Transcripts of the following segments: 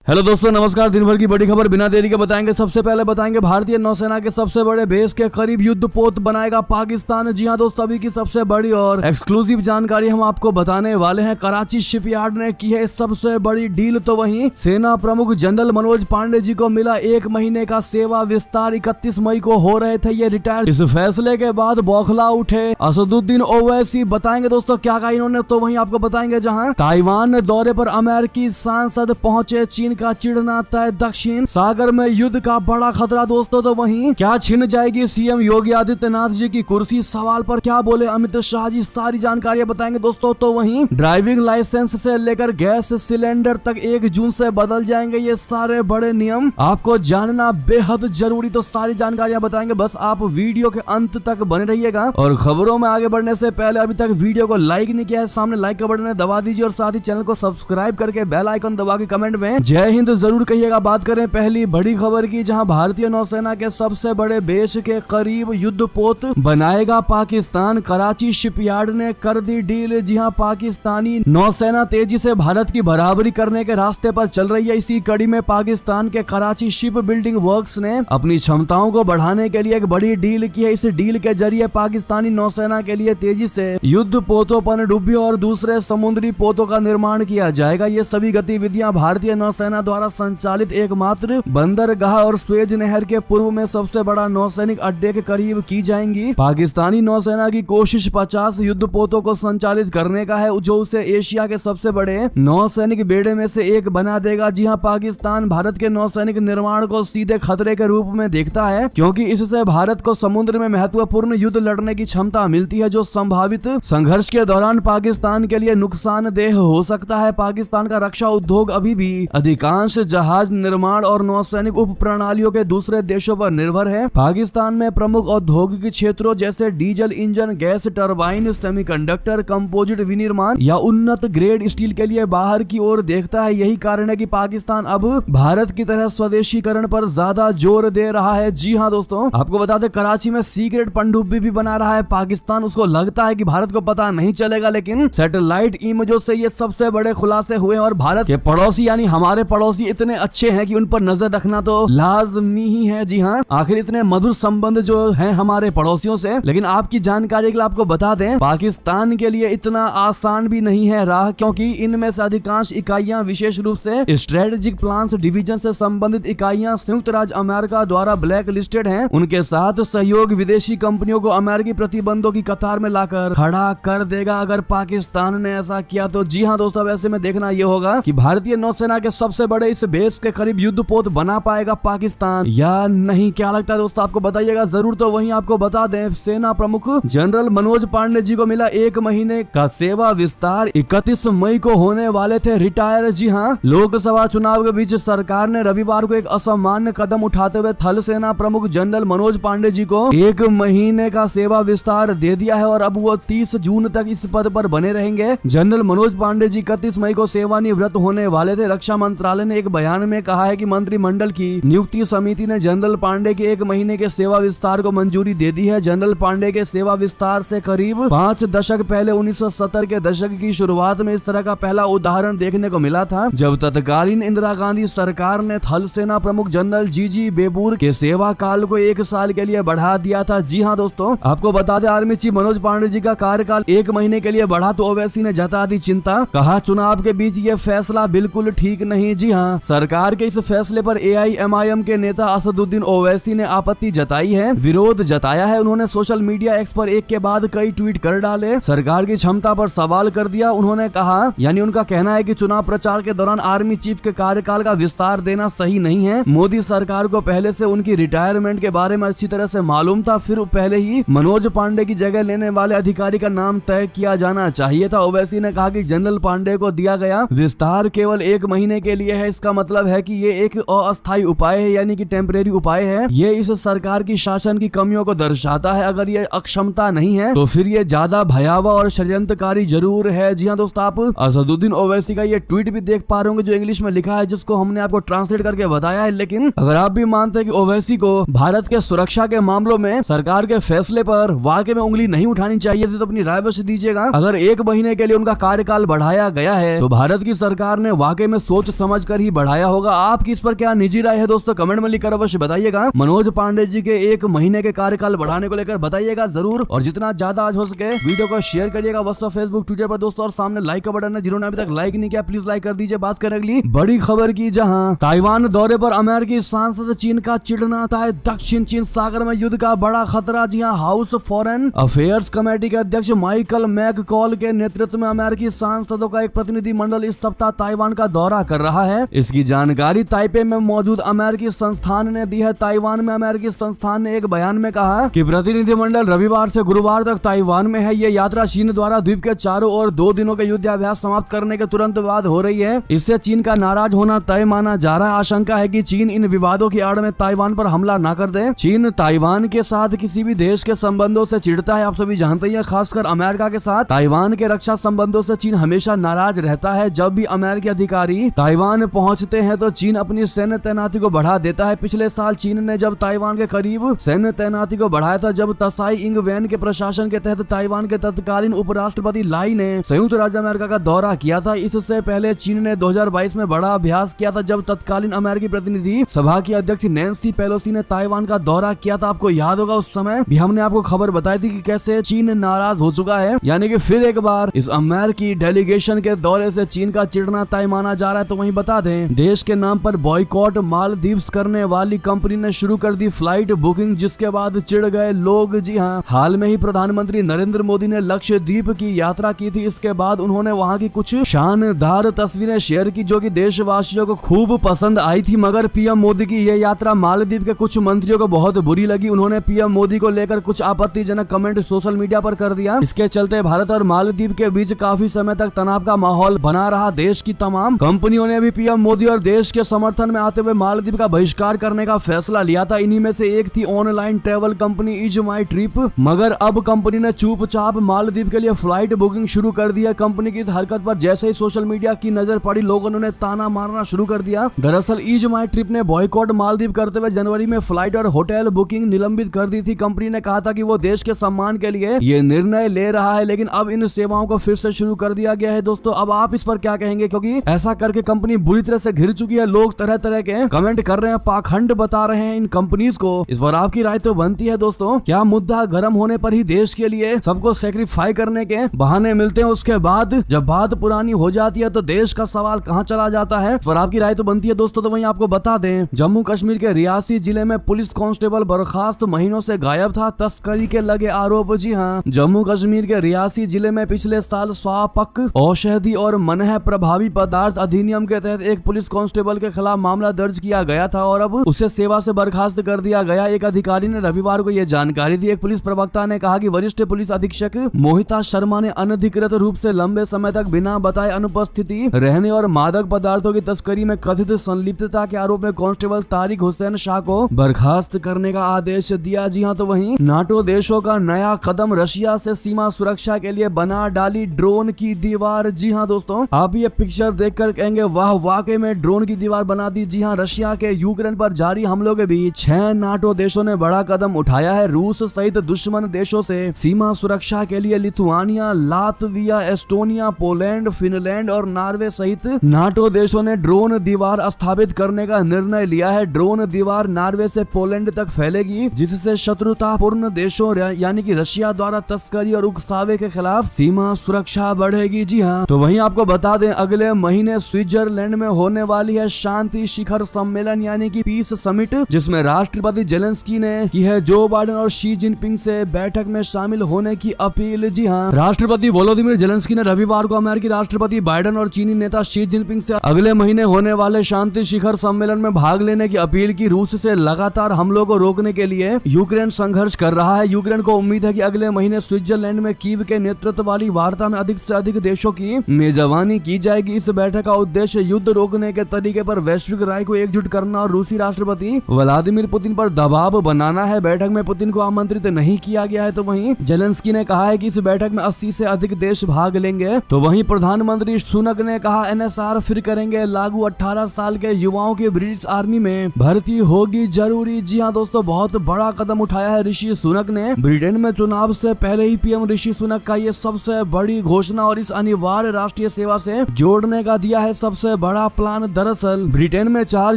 Hello दोस्तों, नमस्कार। दिन भर की बड़ी खबर बिना देरी के बताएंगे। सबसे पहले बताएंगे भारतीय नौसेना के सबसे बड़े बेस के करीब युद्धपोत बनाएगा पाकिस्तान। जी हां दोस्तों, अभी की सबसे बड़ी और एक्सक्लूसिव जानकारी हम आपको बताने वाले हैं। कराची शिपयार्ड ने की है सबसे बड़ी डील। तो वहीं सेना प्रमुख जनरल मनोज पांडे जी को मिला 1 महीने का सेवा विस्तार। 31 मई को हो रहे थे ये रिटायर। इस फैसले के बाद बौखला उठे असदुद्दीन ओवैसी। बताएंगे दोस्तों क्या कहा इन्होंने। तो वहीं आपको बताएंगे जहाँ ताइवान दौरे पर अमेरिकी सांसद पहुंचे, चीन का चिढ़ना तय, दक्षिण सागर में युद्ध का बड़ा खतरा। दोस्तों तो वहीं क्या छिन जाएगी सीएम योगी आदित्यनाथ जी की कुर्सी, सवाल पर क्या बोले अमित शाह जी, सारी जानकारियां बताएंगे दोस्तों। तो वहीं ड्राइविंग लाइसेंस से लेकर गैस सिलेंडर तक 1 जून से बदल जाएंगे ये सारे बड़े नियम, आपको जानना बेहद जरूरी। तो सारी जानकारियां बताएंगे, बस आप वीडियो के अंत तक बने रहिएगा। और खबरों में आगे बढ़ने से पहले अभी तक वीडियो को लाइक नहीं किया है, सामने लाइक का बटन दबा दीजिए और साथ ही चैनल को सब्सक्राइब करके बेल आइकन दबा के कमेंट में जय हिंद जरूर कहिएगा। बात करें पहली बड़ी खबर की, जहां भारतीय नौसेना के सबसे बड़े बेस के करीब युद्धपोत बनाएगा पाकिस्तान। कराची शिपयार्ड ने कर दी डील। जी हां, पाकिस्तानी नौसेना तेजी से भारत की बराबरी करने के रास्ते पर चल रही है। इसी कड़ी में पाकिस्तान के कराची शिप बिल्डिंग वर्क्स ने अपनी क्षमताओं को बढ़ाने के लिए एक बड़ी डील की है। इस डील के जरिए पाकिस्तानी नौसेना के लिए तेजी से युद्ध पोतों, पनडुब्बियों और दूसरे समुद्री पोतों का निर्माण किया जाएगा। ये सभी गतिविधियां भारतीय नौसेना द्वारा संचालित एकमात्र बंदरगाह और स्वेज नहर के पूर्व में सबसे बड़ा नौसैनिक अड्डे के करीब की जाएंगी। पाकिस्तानी नौसेना की कोशिश 50 युद्धपोतों को संचालित करने का है, जो उसे एशिया के सबसे बड़े नौसैनिक बेड़े में से एक बना देगा। जी हां, पाकिस्तान भारत के नौसैनिक निर्माण को सीधे खतरे के रूप में देखता है, क्योंकि इससे भारत को समुद्र में महत्वपूर्ण युद्ध लड़ने की क्षमता मिलती है, जो संभावित संघर्ष के दौरान पाकिस्तान के लिए नुकसानदेह हो सकता है। पाकिस्तान का रक्षा उद्योग अभी भी अधिकांश जहाज निर्माण और नौसैनिक उप प्रणालियों के दूसरे देशों पर निर्भर है। पाकिस्तान में प्रमुख औद्योगिक क्षेत्रों जैसे diesel engine, gas turbine, semiconductor, composite विनिर्माण या उन्नत ग्रेड स्टील के लिए बाहर की ओर देखता है। यही कारण है कि पाकिस्तान अब भारत की तरह स्वदेशीकरण पर ज्यादा जोर दे रहा है। जी हाँ दोस्तों, आपको बता दें कराची में सीक्रेट पनडुब्बी भी बना रहा है पाकिस्तान। उसको लगता है कि भारत को पता नहीं चलेगा, लेकिन सैटेलाइट इमेजों से ये सबसे बड़े खुलासे हुए और भारत के पड़ोसी यानी हमारे पड़ोसी इतने अच्छे हैं कि उन पर नजर रखना तो लाजमी ही है। जी हाँ, आखिर इतने मधुर संबंध जो हैं हमारे पड़ोसियों से। लेकिन आपकी जानकारी के लिए आपको बता दें, पाकिस्तान के लिए इतना आसान भी नहीं है राह, क्योंकि इनमें से अधिकांश इकाइयां, विशेष रूप से स्ट्रेटेजिक प्लान्स डिवीजन से संबंधित इकाइयां संयुक्त राज्य अमेरिका द्वारा ब्लैक लिस्टेड हैं। उनके साथ सहयोग विदेशी कंपनियों को अमेरिकी प्रतिबंधों की कतार में लाकर खड़ा कर देगा अगर पाकिस्तान ने ऐसा किया तो। जी हाँ दोस्तों, अब ऐसे में देखना यह होगा कि भारतीय नौसेना के सबसे बड़े इस बेस के करीब युद्धपोत बना पाएगा पाकिस्तान या नहीं। क्या लगता है दोस्तों, आपको बताइएगा जरूर। तो वहीं आपको बता दें, सेना प्रमुख जनरल मनोज पांडे जी को मिला 1 महीने का सेवा विस्तार। 31 मई को होने वाले थे रिटायर। जी हाँ, लोकसभा चुनाव के बीच सरकार ने रविवार को एक असामान्य कदम उठाते हुए थल सेना प्रमुख जनरल मनोज पांडे जी को 1 महीने का सेवा विस्तार दे दिया है और अब वो 30 जून तक इस पद पर बने रहेंगे। जनरल मनोज पांडे जी 31 मई को सेवानिवृत्त होने वाले थे। रक्षा मंत्रालय ने एक बयान में कहा है कि मंत्रिमंडल की नियुक्ति समिति ने जनरल पांडे के 1 महीने के सेवा विस्तार को मंजूरी दे दी है। जनरल पांडे के सेवा विस्तार से करीब 5 दशक पहले 1970 के दशक की शुरुआत में इस तरह का पहला उदाहरण देखने को मिला था, जब तत्कालीन इंदिरा गांधी सरकार ने थल सेना प्रमुख जनरल जी बेबूर के सेवा काल को 1 साल के लिए बढ़ा दिया था। जी हाँ दोस्तों, आपको बता दें, आर्मी चीफ मनोज पांडे जी का कार्यकाल 1 महीने के लिए बढ़ा तो ओवैसी ने जता दी चिंता। कहा चुनाव के बीच ये फैसला बिल्कुल ठीक नहीं। जी हाँ, सरकार के इस फैसले पर AIMIM के नेता असदुद्दीन ओवैसी ने आपत्ति जताई है, विरोध जताया है। उन्होंने सोशल मीडिया एक्स पर एक के बाद कई ट्वीट कर डाले, सरकार की क्षमता पर सवाल कर दिया। उन्होंने कहा, यानी उनका कहना है कि चुनाव प्रचार के दौरान आर्मी चीफ के कार्यकाल का विस्तार देना सही नहीं है। मोदी सरकार को पहले से उनकी रिटायरमेंट के बारे में अच्छी तरह से मालूम था, फिर पहले ही मनोज पांडे की जगह लेने वाले अधिकारी का नाम तय किया जाना चाहिए था। ओवैसी ने कहा कि जनरल पांडे को दिया गया विस्तार केवल 1 महीने के लिए है। इसका मतलब है कि ये एक अस्थायी उपाय है, यानी कि टेम्परेरी उपाय है। ये इस सरकार की शासन की कमियों को दर्शाता है। अगर ये अक्षमता नहीं है तो फिर ये ज्यादा भयावह और षड्यंत्रकारी जरूर है। जी हाँ दोस्तों, आप असदुद्दीन ओवैसी का ये ट्वीट भी देख पा रहे होंगे जो इंग्लिश में लिखा है, जिसको हमने आपको ट्रांसलेट करके बताया है। लेकिन अगर आप भी मानते हैं कि ओवैसी को भारत के सुरक्षा के मामलों में सरकार के फैसले पर वाकई में उंगली नहीं उठानी चाहिए थी, तो अपनी राय वैसे दीजिएगा। अगर 1 महीने के लिए उनका कार्यकाल बढ़ाया गया है तो भारत की सरकार ने वाकई में सोच समझ समझकर ही बढ़ाया होगा। आपकी इस पर क्या निजी राय है दोस्तों, कमेंट में लिखकर अवश्य बताइएगा। मनोज पांडे जी के 1 महीने के कार्यकाल बढ़ाने को लेकर बताइएगा जरूर, और जितना ज्यादा आज हो सके वीडियो को शेयर करिएगा व्हाट्सएप, फेसबुक, ट्विटर पर दोस्तों, और सामने लाइक का बटन है, जिन्होंने अभी तक लाइक नहीं किया प्लीज लाइक कर दीजिए। बात करें अगली बड़ी खबर की, जहां ताइवान दौरे पर अमेरिकी सांसद, चीन का चिढ़ना था दक्षिण चीन सागर में युद्ध का बड़ा खतरा। जी हां, हाउस फॉरेन अफेयर्स कमेटी के अध्यक्ष माइकल मैककॉल के नेतृत्व में अमेरिकी सांसदों का एक प्रतिनिधि मंडल इस सप्ताह ताइवान का दौरा कर रहा है। इसकी जानकारी ताइपे में मौजूद अमेरिकी संस्थान ने दी है। ताइवान में अमेरिकी संस्थान ने एक बयान में कहा कि प्रतिनिधिमंडल रविवार से गुरुवार तक ताइवान में है। ये यात्रा चीन द्वारा द्वीप के चारों ओर 2 दिनों के युद्धाभ्यास समाप्त करने के तुरंत बाद हो रही है। इससे चीन का नाराज होना तय माना जा रहा है। आशंका है कि चीन इन विवादों की आड़ में ताइवान पर हमला न कर दे। चीन ताइवान के साथ किसी भी देश के संबंधों से चिढ़ता है, आप सभी जानते हैं, खासकर अमेरिका के साथ। ताइवान के रक्षा संबंधों से चीन हमेशा नाराज रहता है। जब भी अमेरिकी अधिकारी ताइवान पहुंचते हैं तो चीन अपनी सैन्य तैनाती को बढ़ा देता है। पिछले साल चीन ने जब ताइवान के करीब सैन्य तैनाती को बढ़ाया था, जब तसाई इंग वेन के प्रशासन के तहत ताइवान के तत्कालीन उपराष्ट्रपति लाई ने संयुक्त राज्य अमेरिका का दौरा किया था। इससे पहले चीन ने 2022 में बड़ा अभ्यास किया था, जब तत्कालीन अमेरिकी प्रतिनिधि सभा की अध्यक्ष नैन्सी पेलोसी ने ताइवान का दौरा किया था। आपको याद होगा उस समय भी हमने आपको खबर बताई थी कि कैसे चीन नाराज हो चुका है, यानी कि फिर एक बार इस अमेरिकी डेलीगेशन के दौरे से चीन का चिढ़ना तय माना जा रहा है। तो वहीं बता दें, देश के नाम पर बॉयकॉट मालदीव्स करने वाली कंपनी ने शुरू कर दी फ्लाइट बुकिंग, जिसके बाद चिढ़ गए लोग। जी हाँ, हाल में ही प्रधानमंत्री नरेंद्र मोदी ने लक्षद्वीप की यात्रा की थी। इसके बाद उन्होंने वहां की कुछ शानदार तस्वीरें शेयर की जो कि देशवासियों को खूब पसंद आई थी। मगर पीएम मोदी की यह यात्रा मालदीव के कुछ मंत्रियों को बहुत बुरी लगी। उन्होंने पीएम मोदी को लेकर कुछ आपत्तिजनक कमेंट सोशल मीडिया पर कर दिया। इसके चलते भारत और मालदीव के बीच काफी समय तक तनाव का माहौल बना रहा। देश की तमाम कंपनियों ने भी पीएम मोदी और देश के समर्थन में आते हुए मालदीव का बहिष्कार करने का फैसला लिया था। इन्हीं में से एक थी online travel company is my trip. मगर अब कंपनी ने चुपचाप मालदीव के लिए फ्लाइट बुकिंग शुरू कर दी है। कंपनी की इस हरकत पर जैसे ही सोशल मीडिया की नजर पड़ी, लोगों ने ताना मारना शुरू कर दिया। दरअसल इज माई ट्रिप ने बॉयकॉट मालदीव करते हुए जनवरी में फ्लाइट और होटल बुकिंग निलंबित कर दी थी। कंपनी ने कहा था कि वो देश के सम्मान के लिए ये निर्णय ले रहा है, लेकिन अब इन सेवाओं को फिर से शुरू कर दिया गया है। दोस्तों, अब आप इस पर क्या कहेंगे, क्योंकि ऐसा करके कंपनी बुरी तरह से घिर चुकी है। लोग तरह तरह के कमेंट कर रहे हैं, पाखंड बता रहे हैं इन कंपनीज को। इस पर आपकी राय तो बनती है दोस्तों। क्या मुद्दा गर्म होने पर ही देश के लिए सबको सेक्रीफाई करने के बहाने मिलते हैं, उसके बाद जब बात पुरानी हो जाती है तो देश का सवाल कहां चला जाता है? इस पर आपकी राय तो बनती है दोस्तों। तो वहीं आपको बता दें, जम्मू कश्मीर के रियासी जिले में पुलिस कांस्टेबल बर्खास्त महीनों से गायब था, तस्करी के लगे आरोप। जी हाँ, जम्मू कश्मीर के रियासी जिले में पिछले साल स्वापक औषधि और मनह प्रभावी पदार्थ अधिनियम के तहत एक पुलिस कांस्टेबल के खिलाफ मामला दर्ज किया गया था और अब उसे सेवा से बर्खास्त कर दिया गया। एक अधिकारी ने रविवार को यह जानकारी दी। एक पुलिस प्रवक्ता ने कहा कि वरिष्ठ पुलिस अधीक्षक मोहिता शर्मा ने अनधिकृत रूप से लंबे समय तक बिना बताए अनुपस्थिति रहने और मादक पदार्थों की तस्करी में कथित संलिप्तता के आरोप में कांस्टेबल तारिक हुसैन शाह को बर्खास्त करने का आदेश दिया। जी हाँ, तो वहीं नाटो देशों का नया कदम, रशिया से सीमा सुरक्षा के लिए बना डाली ड्रोन की दीवार। जी हाँ दोस्तों, आप ये पिक्चर देखकर कहेंगे वाह, वाकई में ड्रोन की दीवार बना दी। जी हाँ, रशिया के यूक्रेन पर जारी हमलों के बीच 6 नाटो देशों ने बड़ा कदम उठाया है। रूस सहित दुश्मन देशों से सीमा सुरक्षा के लिए Lithuania, Latvia, Estonia, Poland, Finland और नॉर्वे सहित नाटो देशों ने ड्रोन दीवार स्थापित करने का निर्णय लिया है। ड्रोन दीवार नॉर्वे से पोलैंड तक फैलेगी, जिससे शत्रुतापूर्ण देशों यानी कि रशिया द्वारा तस्करी और उकसावे के खिलाफ सीमा सुरक्षा बढ़ेगी। जी हाँ, तो वहीं आपको बता दें, अगले महीने स्विट्जरलैंड में होने वाली है शांति शिखर सम्मेलन यानी कि पीस समिट, जिसमें राष्ट्रपति जेलेंस्की ने की है जो बाइडेन और शी जिनपिंग से बैठक में शामिल होने की अपील। जी हाँ, राष्ट्रपति वोलोदिमीर जेलेंस्की ने रविवार को अमेरिकी राष्ट्रपति बाइडेन और चीनी नेता शी जिनपिंग से अगले महीने होने वाले शांति शिखर सम्मेलन में भाग लेने की अपील की। रूस से लगातार हमलों को रोकने के लिए यूक्रेन संघर्ष कर रहा है। यूक्रेन को उम्मीद है कि अगले महीने स्विट्जरलैंड में कीव के नेतृत्व वाली वार्ता में अधिक से अधिक देशों की मेजबानी की जाएगी। इस बैठक का उद्देश्य युद्ध रोकने के तरीके पर वैश्विक राय को एकजुट करना और रूसी राष्ट्रपति व्लादिमीर पुतिन पर दबाव बनाना है। बैठक में पुतिन को आमंत्रित नहीं किया गया है। तो वहीं जेलेंस्की ने कहा है कि इस बैठक में 80 से अधिक देश भाग लेंगे। तो वहीं प्रधानमंत्री सुनक ने कहा एनएसआर फिर करेंगे लागू, 18 साल के युवाओं की ब्रिटिश आर्मी में भर्ती होगी जरूरी। जी हाँ दोस्तों, बहुत बड़ा कदम उठाया है ऋषि सुनक ने। ब्रिटेन में चुनाव से पहले ही पीएम ऋषि सुनक का ये सबसे बड़ी घोषणा और इस अनिवार्य राष्ट्रीय सेवा से जोड़ने का दिया है सबसे बड़ा प्लान। दरअसल ब्रिटेन में 4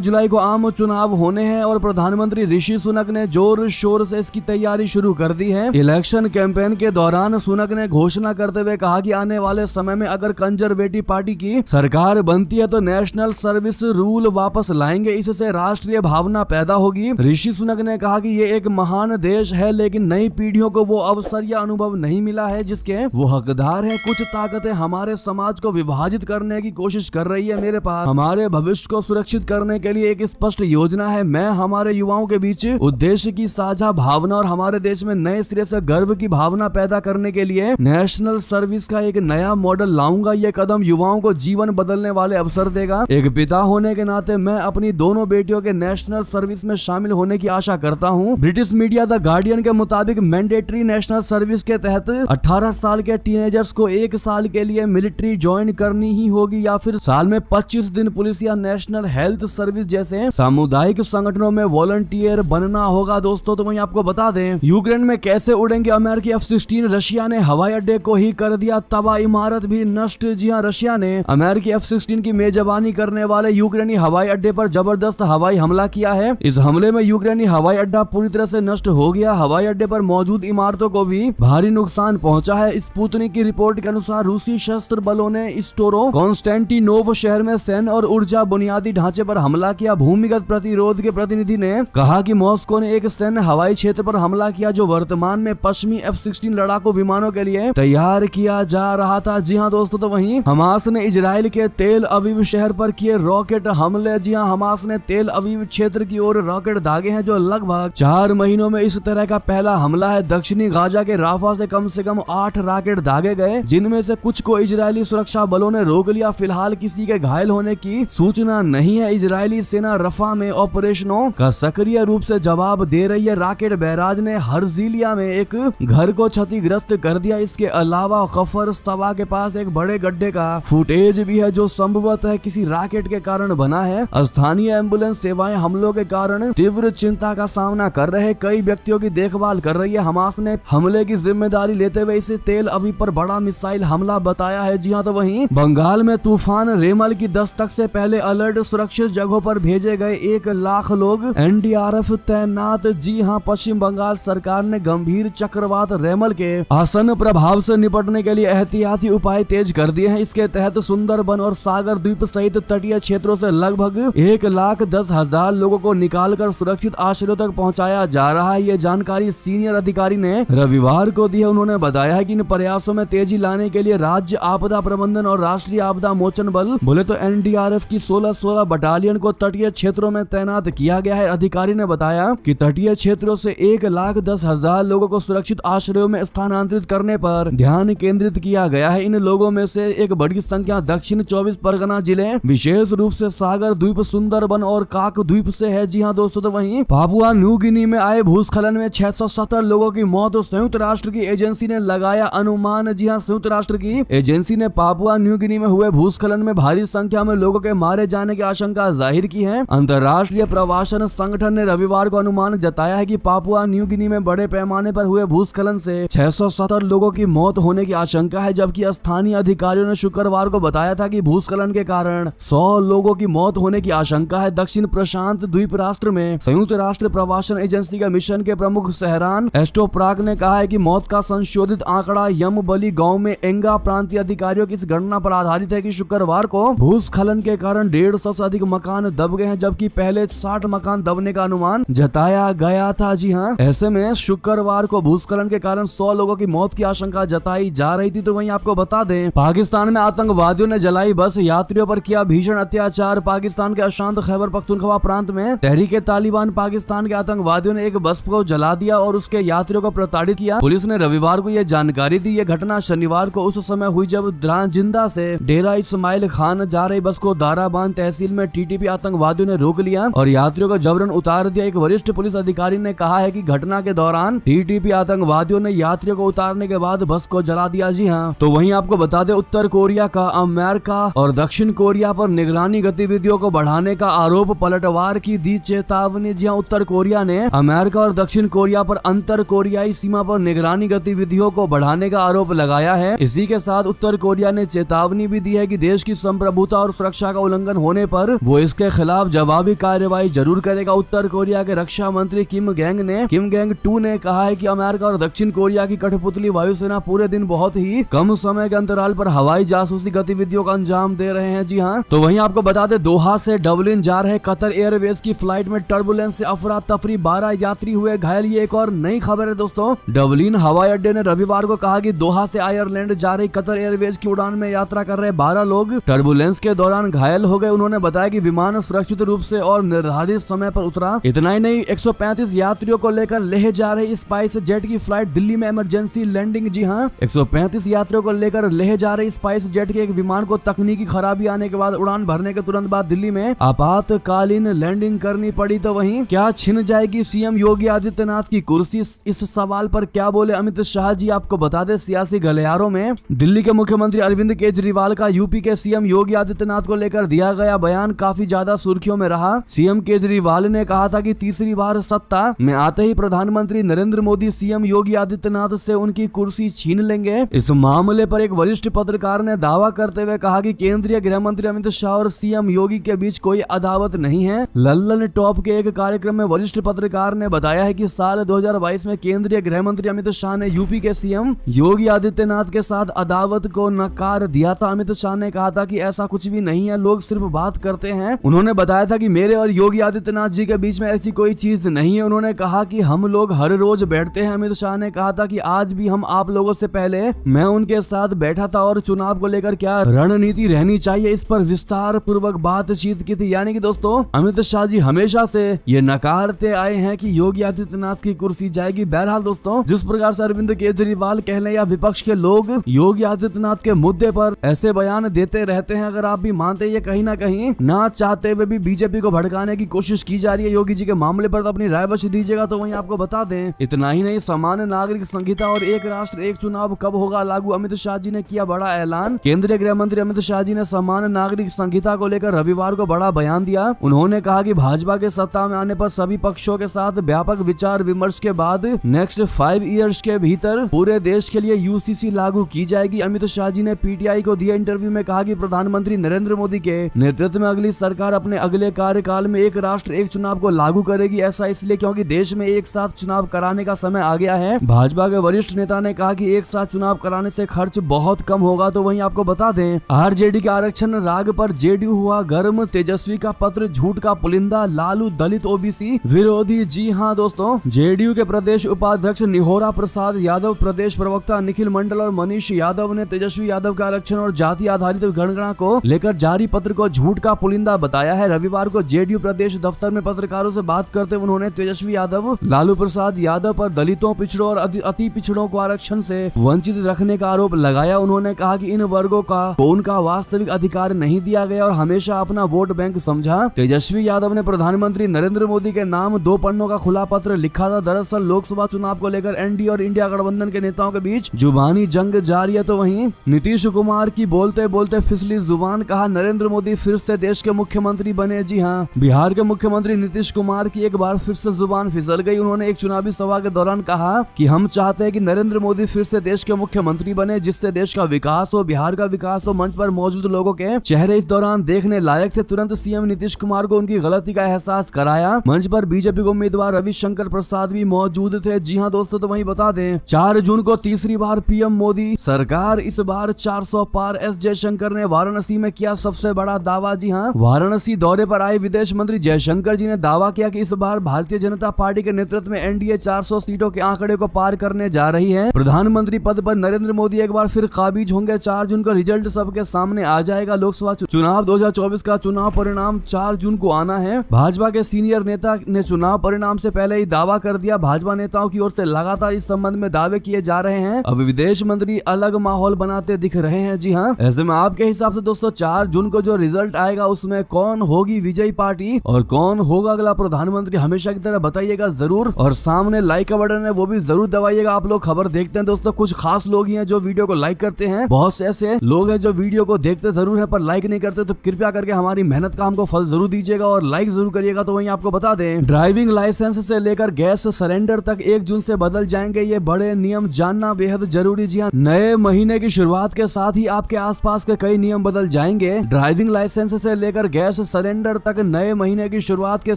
जुलाई को आम चुनाव होने हैं और प्रधानमंत्री ऋषि सुनक ने जोर शोर से इसकी तैयारी शुरू कर दी है। इलेक्शन कैंपेन के दौरान सुनक ने घोषणा करते हुए कहा कि आने वाले समय में अगर कंजर्वेटिव पार्टी की सरकार बनती है तो नेशनल सर्विस रूल वापस लाएंगे, इससे राष्ट्रीय भावना पैदा होगी। ऋषि सुनक ने कहा कि ये एक महान देश है लेकिन नई पीढ़ियों को वो अवसर या अनुभव नहीं मिला है जिसके वो हकदार है। कुछ ताकतें हमारे समाज को विभाजित करने की कोशिश कर रही है। मेरे पास हमारे भविष्य को सुरक्षित करने के लिए एक स्पष्ट योजना है। मैं हमारे युवाओं के बीच उद्देश्य की साझा भावना और हमारे देश में नए सिरे से गर्व की भावना पैदा करने के लिए नेशनल सर्विस का एक नया मॉडल लाऊंगा। ये कदम युवाओं को जीवन बदलने वाले अवसर देगा। एक पिता होने के नाते मैं अपनी दोनों बेटियों के नेशनल सर्विस में शामिल होने की आशा करता हूँ। ब्रिटिश मीडिया द गार्डियन के मुताबिक मैंडेटरी नेशनल सर्विस के तहत 18 साल के टीनेजर्स को 1 साल के लिए मिलिट्री ज्वाइन करनी ही होगी या फिर साल में 25 दिन पुलिस या नेशनल हेल्थ सर्विस जैसे सामुदायिक संगठनों में वॉलंटियर बनना होगा। दोस्तों तो वहीं आपको बता दें यूक्रेन में कैसे उड़ेंगे अमेरिकी F-16। रशिया ने हवाई अड्डे को ही कर दिया तबाह, इमारत भी नष्ट। जी हां, रशिया ने अमेरिकी F-16 की मेजबानी करने वाले यूक्रेनी हवाई अड्डे पर जबरदस्त हवाई हमला किया है। इस हमले में यूक्रेनी हवाई अड्डा पूरी तरह से नष्ट हो गया। हवाई अड्डे पर मौजूद इमारतों को भी भारी नुकसान पहुंचा है। स्पुतनिक की रिपोर्ट के अनुसार रूसी सशस्त्र बलों ने स्टोरो कॉन्स्टेंटिनोव शहर में सैन्य और ऊर्जा बुनियादी ढांचे पर हमला किया। भूमिगत प्रतिरोध के प्रतिनिधि ने कहा कि मॉस्को ने एक सैन्य हवाई क्षेत्र पर हमला किया जो वर्तमान में पश्चिमी F-16 लड़ाकू विमानों के लिए तैयार किया जा रहा था। जी हां दोस्तों, तो वहीं हमास ने इजराइल के तेल अवीव शहर पर किए रॉकेट हमले। जी हां, हमास ने तेल अवीव क्षेत्र की ओर रॉकेट दागे हैं जो लगभग 4 महीनों में इस तरह का पहला हमला है। दक्षिणी गाजा के राफा से कम 8 रॉकेट दागे गए जिनमें से कुछ को इजरायली सुरक्षा बलों ने रोक लिया। फिलहाल किसी के घायल होने की सूचना नहीं है। इजरायली सेना रफा में ऑपरेशनों का सक्रिय रूप से जवाब दे रही है। रॉकेट बैराज ने हर्जिलिया में एक घर को क्षतिग्रस्त कर दिया। इसके अलावा खफर सवा के पास एक बड़े गड्ढे का फुटेज भी है जो संभवतः किसी रॉकेट के कारण बना है। स्थानीय एम्बुलेंस सेवाएं हमलों के कारण तीव्र चिंता का सामना कर रहे कई व्यक्तियों की देखभाल कर रही है। हमास ने हमले की जिम्मेदारी लेते हुए इसे तेल अवीव पर बड़ा मिसाइल हमला बताया है। जी हां, तो वहीं बंगाल में तूफान रेमल की दस्तक से पहले अलर्ट सुरक्षित जगहों पर भेजे गए 1 लाख लोग, NDRF तैनात। जी हां, पश्चिम बंगाल सरकार ने गंभीर चक्रवात रेमल के आसन्न प्रभाव से निपटने के लिए एहतियाती उपाय तेज कर दिए हैं। इसके तहत सुंदरबन और सागर द्वीप सहित तटीय क्षेत्रों से लगभग 1,10,000 लोगों को निकालकर सुरक्षित आश्रयों तक पहुंचाया जा रहा है। ये जानकारी सीनियर अधिकारी ने रविवार को दी है। उन्होंने बताया है कि इन प्रयासों में तेजी लाने के लिए राज्य आपदा प्रबंधन और राष्ट्रीय आपदा मोचन बल बोले तो NDRF की 16 बटालियन को तटीय क्षेत्रों में तैनात किया गया है। अधिकारी ने बताया कि तटीय क्षेत्रों से 1,10,000 लोगों को सुरक्षित आश्रयों में स्थानांतरित करने पर ध्यान केंद्रित किया गया है। इन लोगों में से एक बड़ी संख्या दक्षिण 24 परगना जिले विशेष रूप से सागर द्वीप, सुंदरबन और काक द्वीप से है। जी हां दोस्तों, तो वहीं पापुआ न्यू गिनी में आए भूस्खलन में 670 लोगों की मौत। संयुक्त राष्ट्र की एजेंसी ने लगाया अनुमान। जी हां, संयुक्त राष्ट्र की एजेंसी ने पापुआ न्यू गिनी में हुए भूस्खलन में भारी संख्या में लोगों के मारे जाने की आशंका जाहिर की है। अंतर्राष्ट्रीय प्रवासन संगठन ने रविवार को अनुमान जताया है कि पापुआ न्यू गिनी में बड़े पैमाने पर हुए भूस्खलन से 670 लोगों की मौत होने की आशंका है, जबकि स्थानीय अधिकारियों ने शुक्रवार को बताया था कि भूस्खलन के कारण 100 लोगों की मौत होने की आशंका है। दक्षिण प्रशांत द्वीप राष्ट्र में संयुक्त राष्ट्र प्रवासन एजेंसी का मिशन के प्रमुख सहरान एस्टोप्राक ने कहा है कि मौत का संशोधित आंकड़ा यमबली गांव में एंगा प्रांतीय अधिकारियों की इस गणना पर आधारित है कि शुक्रवार को भूस्खलन के कारण 150 से अधिक मकान दब गए हैं, जबकि पहले 60 मकान दबने का अनुमान जताया गया था। जी हां, ऐसे में शुक्रवार को भूस्खलन के कारण 100 लोगों की मौत की आशंका जताई जा रही थी। तो वहीं आपको बता दें पाकिस्तान में आतंकवादियों ने जलाई बस, यात्रियों पर किया भीषण अत्याचार। पाकिस्तान के अशांत खैबर पख्तूनख्वा प्रांत में तहरीके तालिबान पाकिस्तान के आतंकवादियों ने एक बस को जला दिया और उसके यात्रियों को प्रताड़ित किया। पुलिस ने रविवार को यह जानकारी दी। यह घटना शनिवार को उस समय हुई जब जिंदा से डेरा इस्माइल खान जा रही बस को दाराबान तहसील में TTP आतंकवादियों ने रोक लिया और यात्रियों को जबरन उतार दिया। एक वरिष्ठ पुलिस अधिकारी ने कहा है कि घटना के दौरान TTP आतंकवादियों ने यात्रियों को उतारने के बाद बस को जला दिया। जी हां, तो वहीं आपको बता दें उत्तर कोरिया का अमेरिका और दक्षिण कोरिया पर निगरानी गतिविधियों को बढ़ाने का आरोप, पलटवार की दी चेतावनी। जी हां, उत्तर कोरिया ने अमेरिका और दक्षिण कोरिया पर अंतर कोरियाई सीमा पर निगरानी गतिविधियों को बढ़ाने का आरोप लगाया है। इसी के साथ उत्तर कोरिया ने चेतावनी भी दी है कि देश की संप्रभुता और सुरक्षा का उल्लंघन होने पर वो इसके खिलाफ जवाबी कार्रवाई जरूर करेगा। उत्तर कोरिया के रक्षा मंत्री किम गैंग 2 ने कहा है कि अमेरिका और दक्षिण कोरिया की कठपुतली वायुसेना पूरे दिन बहुत ही कम समय के अंतराल पर हवाई जासूसी गतिविधियों का अंजाम दे रहे हैं। जी हाँ, तो वहीं आपको बता दें, दोहा से डबलिन जा रहे कतर एयरवेज की फ्लाइट में टर्बुलेंस से अफरा तफरी, 12 यात्री हुए घायल। ये एक और नई खबर है दोस्तों। डबलिन हवाई अड्डे ने रविवार को कहा कि दोहा से आयरलैंड जा रही कतर एयरवेज की उड़ान में यात्रा कर रहे 12 लोग टर्बुलेंस के दौरान घायल हो गए। उन्होंने बताया कि विमान सुरक्षित रूप से और निर्धारित समय पर उतरा। इतना ही नहीं, 135 यात्रियों को लेकर लेह जा रही स्पाइस जेट की फ्लाइट दिल्ली में इमरजेंसी लैंडिंग। जी हाँ, 135 यात्रियों को लेकर लेह जा रही स्पाइस जेट के एक विमान को तकनीकी खराबी आने के बाद उड़ान भरने के तुरंत बाद दिल्ली में आपातकालीन लैंडिंग करनी पड़ी। तो वहीं क्या छिन जाएगी सीएम योगी आदित्यनाथ की कुर्सी, इस सवाल पर क्या बोले अमित शाह जी, आपको बता दें। सियासी गलियारों में दिल्ली के मुख्यमंत्री अरविंद केजरीवाल का यूपी के सीएम योगी आदित्यनाथ को लेकर दिया गया बयान काफी ज्यादा सुर्खियों में रहा। सीएम केजरीवाल ने कहा था कि तीसरी बार सत्ता में आते ही प्रधानमंत्री नरेंद्र मोदी सीएम योगी आदित्यनाथ से उनकी कुर्सी छीन लेंगे। इस मामले पर एक वरिष्ठ पत्रकार ने दावा करते हुए कहा कि केंद्रीय गृह मंत्री अमित शाह और सीएम योगी के बीच कोई अदावत नहीं है। लल्लन टॉप के एक कार्यक्रम में वरिष्ठ पत्रकार ने बताया है कि साल 2022 में केंद्रीय गृह मंत्री अमित शाह ने यूपी के सीएम योगी आदित्यनाथ के साथ अदावत को नकार दिया था। अमित शाह ने कहा था कि ऐसा कुछ भी नहीं है, लोग सिर्फ बात करते हैं। उन्होंने बताया था कि मेरे और योगी आदित्यनाथ जी के बीच में ऐसी कोई चीज नहीं है। उन्होंने कहा कि हम लोग हर रोज बैठते हैं। अमित शाह ने कहा था कि आज भी हम आप लोगों से पहले मैं उनके साथ बैठा था और चुनाव को लेकर क्या रणनीति रहनी चाहिए इस पर विस्तार पूर्वक बातचीत की थी। यानी कि दोस्तों, अमित शाह जी हमेशा से ये नकारते आए हैं कि योगी आदित्यनाथ की कुर्सी जाएगी। बहरहाल दोस्तों, जिस प्रकार से अरविंद केजरीवाल कहने या विपक्ष के लोग योगी आदित्यनाथ के मुद्दे पर ऐसे बयान देते रहते हैं, अगर आप भी मानते हैं ये कहीं ना कहीं ना चाहते हुए भी बीजेपी को भड़काने की कोशिश की जा रही है योगी जी के मामले पर, तो अपनी राय अवश्य दीजिएगा। तो वहीं आपको बता दें, इतना ही नहीं, सामान्य नागरिक संहिता और एक राष्ट्र एक चुनाव कब होगा लागू, अमित शाह जी ने किया बड़ा ऐलान। केंद्रीय गृह मंत्री अमित शाह जी ने सामान्य नागरिक संहिता को लेकर रविवार को बड़ा बयान दिया। उन्होंने कहा कि भाजपा के सत्ता में आने पर सभी पक्षों के साथ व्यापक विचार विमर्श के बाद नेक्स्ट 5 इयर्स के भीतर पूरे देश के लिए यूसीसी लागू की जाएगी। अमित शाह जी ने पीटीआई को दिए इंटरव्यू में कहा कि प्रधानमंत्री नरेंद्र मोदी के नेतृत्व में अगली सरकार अपने अगले कार्यकाल में एक राष्ट्र एक चुनाव को लागू करेगी। ऐसा इसलिए क्योंकि देश में एक साथ चुनाव कराने का समय आ गया है। भाजपा के वरिष्ठ नेता ने कहा कि एक साथ चुनाव कराने से खर्च बहुत कम होगा। तो वहीं आपको बता दें, आरजेडी के आरक्षण राग पर जेडीयू हुआ गर्म, तेजस्वी का पत्र झूठ का पुलिंदा, लालू दलित ओबीसी विरोधी। जी हाँ दोस्तों, जेडीयू के प्रदेश उपाध्यक्ष निहोरा प्रसाद यादव, प्रदेश प्रवक्ता निखिल मंडल और मनीष यादव ने तेजस्वी यादव के आरक्षण और जाति आधारित जनगणना को लेकर जारी पत्र को झूठ का पुलिंदा बताया है। रविवार को जेडीयू प्रदेश दफ्तर में पत्रकारों से बात करते हुए उन्होंने तेजस्वी यादव, लालू प्रसाद यादव पर दलितों, पिछड़ों और अति पिछड़ों को आरक्षण से वंचित रखने का आरोप लगाया। उन्होंने कहा कि इन वर्गों को उनका वास्तविक अधिकार नहीं दिया गया और हमेशा अपना वोट बैंक समझा। तेजस्वी यादव ने प्रधानमंत्री नरेंद्र मोदी के नाम 2 पन्नों का खुला पत्र लिखा था। दरअसल लोकसभा चुनाव को लेकर एनडीए और इंडिया गठबंधन के नेताओं के बीच जुबानी जंग जारी है। तो वहीं नीतीश कुमार की बोलते बोलते फिसली जुबान, कहा नरेंद्र मोदी फिर से देश के मुख्यमंत्री बने। जी हाँ, बिहार के मुख्यमंत्री नीतीश कुमार की एक बार फिर से जुबान फिसल गई। उन्होंने एक चुनावी सभा के दौरान कहा कि हम चाहते हैं कि नरेंद्र मोदी फिर से देश के मुख्यमंत्री बने, जिससे देश का विकास हो, बिहार का विकास हो। मंच पर मौजूद लोगों के चेहरे इस दौरान देखने लायक थे। तुरंत सीएम नीतीश कुमार को उनकी गलती का एहसास कराया। मंच पर बीजेपी के उम्मीदवार रविशंकर प्रसाद भी मौजूद थे। जी हाँ दोस्तों, तो वहीं बता दें, 4 जून को तीसरी बार पीएम मोदी सरकार, इस बार 400 पार। एस जयशंकर ने वाराणसी में किया सबसे बड़ा दावा। जी हाँ, वाराणसी दौरे पर आए विदेश मंत्री जयशंकर जी ने दावा किया कि इस बार भारतीय जनता पार्टी के नेतृत्व में एनडीए 400 सीटों के आंकड़े को पार करने जा रही है। प्रधानमंत्री पद पर नरेंद्र मोदी एक बार फिर काबिज होंगे। 4 जून का रिजल्ट सबके सामने आ जाएगा। लोकसभा चुनाव 2024 का चुनाव परिणाम 4 जून को आना है। भाजपा के सीनियर नेता ने चुनाव परिणाम से पहले ही दावा कर दिया। भाजपा नेताओं की ओर से लगातार इस संबंध में दावे किए जा रहे हैं। अब विदेश मंत्री अलग माहौल बनाते दिख रहे हैं। जी हाँ, ऐसे में आपके हिसाब से दोस्तों 4 जून को जो रिजल्ट आएगा उसमें कौन होगी विजयी पार्टी और कौन होगा अगला प्रधानमंत्री, हमेशा की तरह बताइएगा जरूर। और सामने लाइक का बटन है वो भी जरूर दबाइएगा। आप लोग खबर देखते हैं दोस्तों, कुछ खास लोग ही हैं जो वीडियो को लाइक करते हैं, बहुत से ऐसे लोग हैं जो वीडियो को देखते जरूर है पर लाइक नहीं करते। तो कृपया करके हमारी मेहनत का हमको फल जरूर दीजिएगा और लाइक जरूर करिएगा। तो वहीं आपको बता दें, ड्राइविंग लाइसेंस से लेकर गैस सिलेंडर तक 1 जून से बदल जाएंगे। ये बड़े नियम जानना बेहद जरूरी। जी हाँ, नए महीने की शुरुआत के साथ ही आपके आसपास के कई नियम बदल जाएंगे। ड्राइविंग लाइसेंस से लेकर गैस सिलेंडर तक नए महीने की शुरुआत के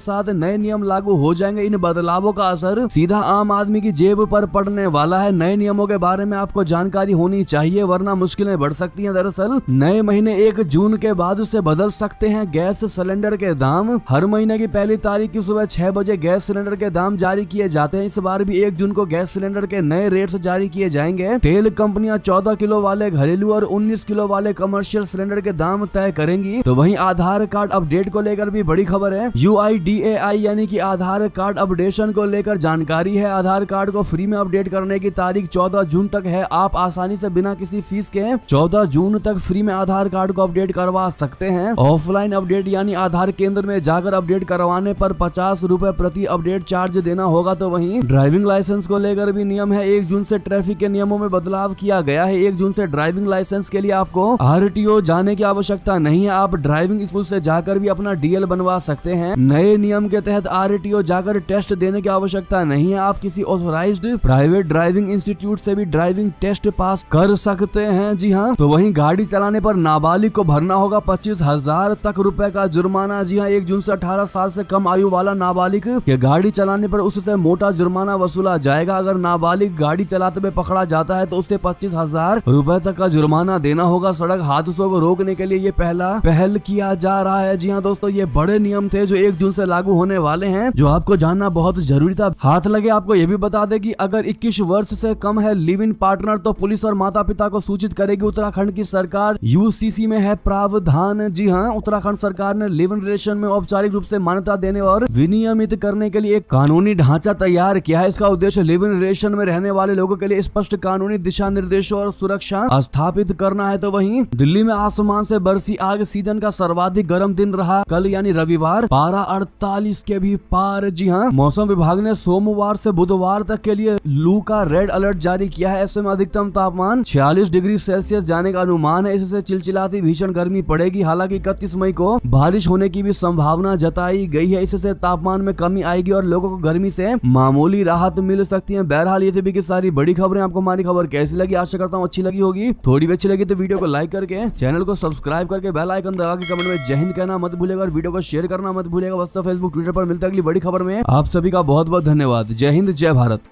साथ नए नियम लागू हो जाएंगे। इन बदलावों का असर सीधा आम आदमी की जेब पर पड़ने वाला है। नए नियमों के बारे में आपको जानकारी होनी चाहिए वरना मुश्किलें बढ़ सकती हैं। दरअसल नए महीने 1 जून के बाद से बदल सकते हैं गैस सिलेंडर के दाम। हर महीने की पहली तारीख की सुबह 6 बजे गैस सिलेंडर के दाम जारी किए जाते हैं। इस बार भी 1 जून को गैस सिलेंडर के नए रेट्स जारी किए जाएंगे। तेल कंपनियां 14 किलो वाले घरेलू और 19 किलो वाले कमर्शियल सिलेंडर के दाम तय करेंगी। तो वहीं आधार कार्ड अपडेट को लेकर भी बड़ी खबर है। UIDAI यानी कि आधार कार्ड अपडेशन को लेकर जानकारी है। आधार कार्ड को फ्री में अपडेट करने की तारीख 14 जून तक है। आप आसानी से बिना किसी फीस के 14 जून तक फ्री में आधार कार्ड को अपडेट करवा सकते हैं। ऑफलाइन अपडेट यानी आधार केंद्र में जाकर अपडेट करवाने पर 50 रुपए प्रति अपडेट चार्ज देना होगा। तो वहीं ड्राइविंग लाइसेंस को लेकर भी नियम है। 1 जून से ट्रैफिक के नियमों में बदलाव किया गया है। 1 जून से ड्राइविंग लाइसेंस के लिए आपको RTO जाने की आवश्यकता नहीं है। आप ड्राइविंग स्कूल से जाकर भी अपना DL बनवा सकते हैं। नए नियम के तहत RTO जाकर टेस्ट देने की आवश्यकता नहीं है। आप किसी ऑथराइज्ड प्राइवेट ड्राइविंग इंस्टीट्यूट से भी ड्राइविंग टेस्ट पास कर सकते हैं। जी हाँ, तो वहीं गाड़ी चलाने पर नाबालिग को भरना होगा 25,000 तक रुपए का जुर्माना। जी हाँ, 1 जून से 18 साल से कम आयु वाला नाबालिग के गाड़ी चलाने पर उससे मोटा जुर्माना वसूला जाएगा। अगर नाबालिग गाड़ी चलाते हुए पकड़ा जाता है तो उससे 25,000 रुपए तक का जुर्माना देना होगा। सड़क हादसों को रोकने के लिए ये पहल किया जा रहा है। जी हाँ दोस्तों, ये बड़े नियम थे जो 1 जून से लागू होने वाले हैं, जो आपको जानना बहुत जरूरी था। हाथ लगे आपको ये भी बता दे कि अगर 21 वर्ष से कम है लिव इन पार्टनर तो पुलिस और माता पिता को सूचित करेगी। उत्तराखंड की सरकार UCC में है प्रावधान। जी हाँ, उत्तराखंड सरकार ने लिव इन रिलेशन में औपचारिक रूप से मान्यता देने और विनियमित करने के लिए एक कानूनी ढांचा तैयार किया है। इसका उद्देश्य लिव इन रिलेशन में रहने वाले लोगों के लिए स्पष्ट कानूनी दिशा निर्देशों और सुरक्षा स्थापित करना है। तो वहीं दिल्ली में आसमान से बरसी आग सीजन का सर्वाधिक गर्म दिन रहा कल यानी रविवार, पारा 48 के भी पार। जी हाँ, मौसम विभाग ने सोमवार से बुधवार तक के लिए लू का रेड अलर्ट जारी किया है। ऐसे में अधिकतम तापमान 46 डिग्री सेल्सियस जाने का अनुमान है। इससे चिलचिलाती भीषण गर्मी पड़ेगी। हालांकि 31 मई को बारिश होने की भी संभावना जताई गई है। इससे तापमान में कमी आएगी और लोगों को गर्मी से मामूली राहत मिल सकती है। बहरहाल ये थी कि सारी बड़ी खबरें। आपको हमारी खबर कैसी लगी? आशा करता हूँ अच्छी लगी होगी। थोड़ी भी अच्छी लगी तो वीडियो को लाइक करके चैनल को सब्सक्राइब करके बेल आइकन दबा के कमेंट में जय हिंद कहना मत भूलिएगा और वीडियो को शेयर करना मत भूलिएगा। व्हाट्सएप, फेसबुक, ट्विटर पर मिलते अगली बड़ी खबर में। आप सभी का बहुत बहुत धन्यवाद। जय हिंद, जय भारत।